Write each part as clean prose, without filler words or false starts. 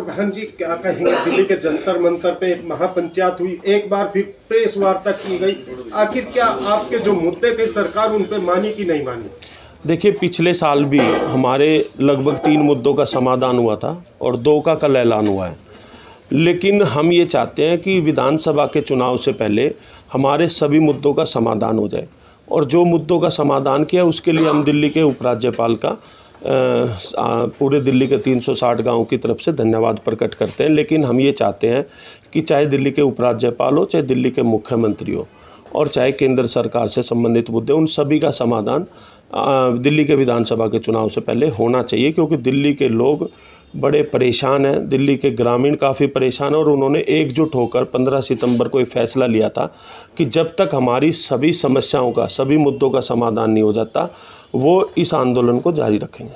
प्रधान जी क्या कहेंगे, दिल्ली के जंतर मंतर पे एक महापंचायत हुई, एक बार फिर प्रेस वार्ता की गई, आखिर क्या आपके जो मुद्दे थे सरकार उन पे मानी कि नहीं मानी? देखिए, पिछले साल भी हमारे लगभग 3 मुद्दों का समाधान हुआ था और 2 का कल ऐलान हुआ है। लेकिन हम ये चाहते हैं कि विधानसभा के चुनाव से पहले हमारे सभी मुद्दों का समाधान हो जाए, और जो मुद्दों का समाधान किया उसके लिए हम दिल्ली के उपराज्यपाल का पूरे दिल्ली के 360 गाँव की तरफ से धन्यवाद प्रकट करते हैं। लेकिन हम ये चाहते हैं कि चाहे दिल्ली के उपराज्यपाल हो, चाहे दिल्ली के मुख्यमंत्री हो, और चाहे केंद्र सरकार से संबंधित मुद्दे, उन सभी का समाधान दिल्ली के विधानसभा के चुनाव से पहले होना चाहिए, क्योंकि दिल्ली के लोग बड़े परेशान हैं, दिल्ली के ग्रामीण काफ़ी परेशान हैं, और उन्होंने एकजुट होकर 15 सितंबर को एक फ़ैसला लिया था कि जब तक हमारी सभी समस्याओं का, सभी मुद्दों का समाधान नहीं हो जाता, वो इस आंदोलन को जारी रखेंगे।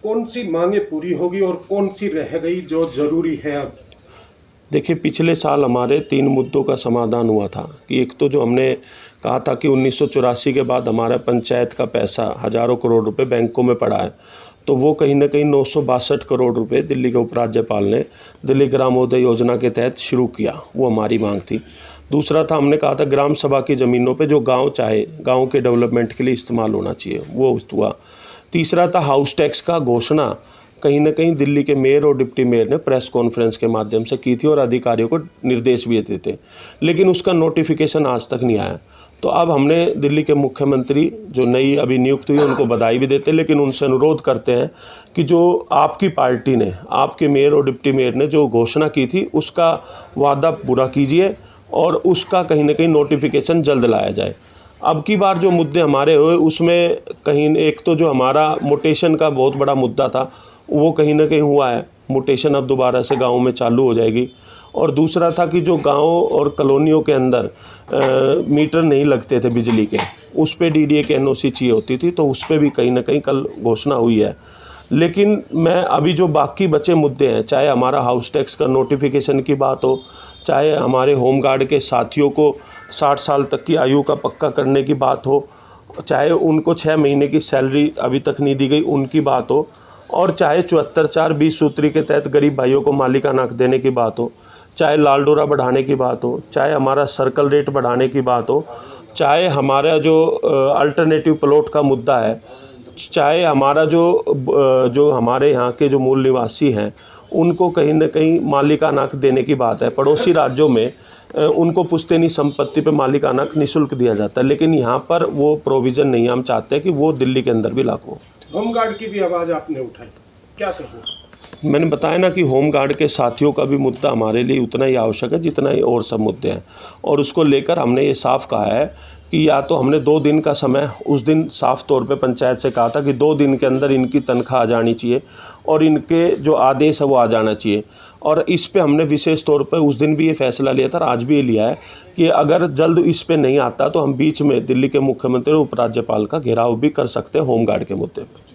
कौन सी मांगे पूरी होगी और कौन सी रह गई जो ज़रूरी है अब? देखिए, पिछले साल हमारे 3 मुद्दों का समाधान हुआ था कि एक तो जो हमने कहा था कि 1984 के बाद हमारा पंचायत का पैसा हज़ारों करोड़ रुपए बैंकों में पड़ा है, तो वो कहीं ना कहीं 962 करोड़ रुपए दिल्ली के उपराज्यपाल ने दिल्ली ग्रामोदय योजना के तहत शुरू किया, वो हमारी मांग थी। दूसरा था, हमने कहा था ग्राम सभा की ज़मीनों पे जो गांव चाहे गांव के डेवलपमेंट के लिए इस्तेमाल होना चाहिए, वो हुआ। तीसरा था हाउस टैक्स का घोषणा कहीं ना कहीं दिल्ली के मेयर और डिप्टी मेयर ने प्रेस कॉन्फ्रेंस के माध्यम से की थी और अधिकारियों को निर्देश भी दिए थे, लेकिन उसका नोटिफिकेशन आज तक नहीं आया। तो अब हमने दिल्ली के मुख्यमंत्री जो नई अभी नियुक्त हुई उनको बधाई भी देते, लेकिन उनसे अनुरोध करते हैं कि जो आपकी पार्टी ने, आपके मेयर और डिप्टी मेयर ने जो घोषणा की थी उसका वादा पूरा कीजिए और उसका कहीं ना कहीं नोटिफिकेशन जल्द लाया जाए। अब की बार जो मुद्दे हमारे हुए उसमें कहीं एक तो जो हमारा मोटेशन का बहुत बड़ा मुद्दा था वो कहीं ना कहीं हुआ है, मोटेशन अब दोबारा से गाँव में चालू हो जाएगी। और दूसरा था कि जो गांव और कॉलोनियों के अंदर मीटर नहीं लगते थे बिजली के, उस पे डीडीए की एनओसी चाहिए होती थी, तो उस पे भी कहीं ना कहीं कल घोषणा हुई है। लेकिन मैं अभी जो बाकी बचे मुद्दे हैं, चाहे हमारा हाउस टैक्स का नोटिफिकेशन की बात हो, चाहे हमारे होमगार्ड के साथियों को 60 साल तक की आयु का पक्का करने की बात हो, चाहे उनको 6 महीने की सैलरी अभी तक नहीं दी गई उनकी बात हो, और चाहे 74/4 20 सूत्री के तहत गरीब भाइयों को मालिकाना हक देने की बात हो, चाहे लाल डोरा बढ़ाने की बात हो, चाहे हमारा सर्कल रेट बढ़ाने की बात हो, चाहे हमारा जो अल्टरनेटिव प्लॉट का मुद्दा है, चाहे हमारा जो हमारे यहाँ के जो मूल निवासी हैं उनको कहीं ना कहीं मालिकाना हक देने की बात है। पड़ोसी राज्यों में उनको पुश्तैनी संपत्ति पे मालिकाना हक निःशुल्क दिया जाता है, लेकिन यहाँ पर वो प्रोविज़न नहीं है। हम चाहते हैं कि वो दिल्ली के अंदर भी लागू हो। होमगार्ड की भी आवाज़ आपने उठाई, क्या कहें? मैंने बताया ना कि होमगार्ड के साथियों का भी मुद्दा हमारे लिए उतना ही आवश्यक है जितना ही और सब मुद्दे हैं, और उसको लेकर हमने ये साफ कहा है कि या तो हमने 2 दिन का समय उस दिन साफ तौर पे पंचायत से कहा था कि 2 दिन के अंदर इनकी तनख्वाह आ जानी चाहिए और इनके जो आदेश है वो आ जाना चाहिए, और इस पे हमने विशेष तौर पे उस दिन भी ये फैसला लिया था और आज भी ये लिया है कि अगर जल्द इस पे नहीं आता तो हम बीच में दिल्ली के मुख्यमंत्री और उपराज्यपाल का घेराव भी कर सकते हैं होमगार्ड के मुद्दे पर।